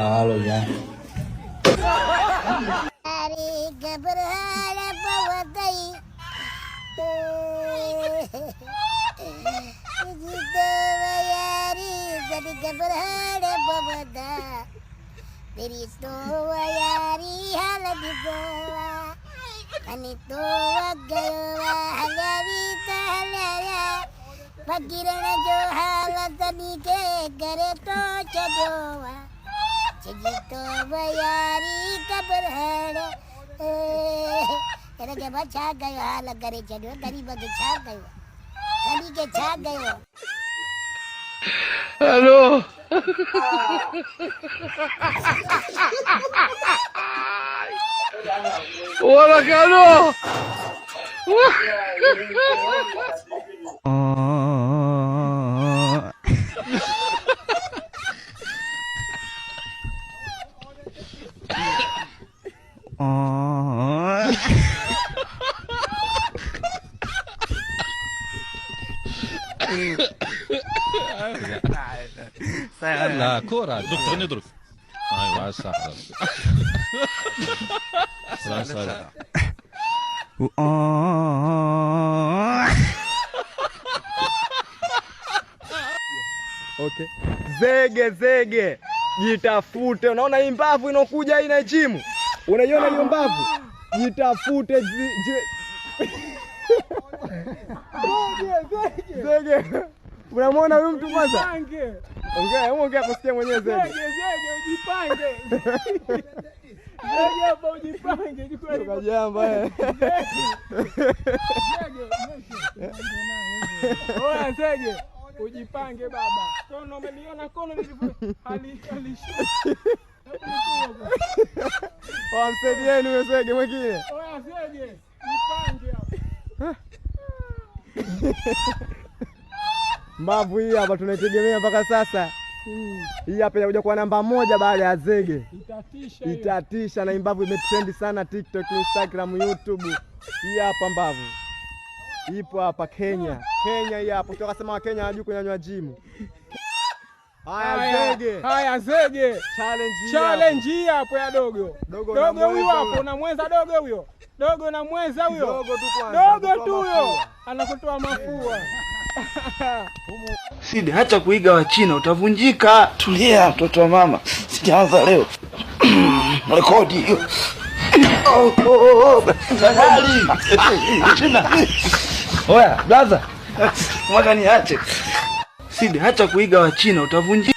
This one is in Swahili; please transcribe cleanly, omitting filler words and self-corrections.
halo ya. Ari gabrahara bawadai. Jito wayari jadi gabrahara bawada. Berito wayari haladibawa. Anito wagawa halavita halaya. Pagirana jo halatani ke gare to chajowa. Jito wayari gabrahara. Era jab छा गयो हाल करे चढ़ो गरीब के छा गयो गली के छा गयो hello Hola Carlos لا كورة دكتور ندرك ايوه صح Okay. Zege jitafute. Unaona hii mbavu inokuja hii na chimu? Unaiona hiyo mbavu? Jitafute Zege. Unamwona huyu mtu kwanza? Ongea kusikia mwenyewe Zege. Zege ujipange. Zege hapa ujipange. Tukajamba Oya Zege ujipange baba. Kono umeliona kono nilivyo alishuka. Wamsaidieni huyo Zege mwingine. Oya Zege jipange hapa. Mbavu hii hapa tunaitegemea mpaka sasa. Hii hapa inakuja kwa namba 1 baada ya Zege. Itatisha na mbavu imetrend sana TikTok, Instagram, YouTube. Hii hapa mbavu. Ipo hapa Kenya. Hii hapa tukasema wa Kenya hawajui kunyanyua gym. Haya Zege. Challenge hii hapo ya dogo. Dogo huyo hapo unamweza dogo huyo. Dogo unamweza huyo. Dogo tu huyo. Anakutoa mafua. Sidi acha kuiga wa China utavunjika. Tulia mtoto wa mama. Sijaanza leo. Rekodi hiyo. Tayari. China. Oya, brother. Mwaka niache. Sidi acha kuiga wa China utavunjika.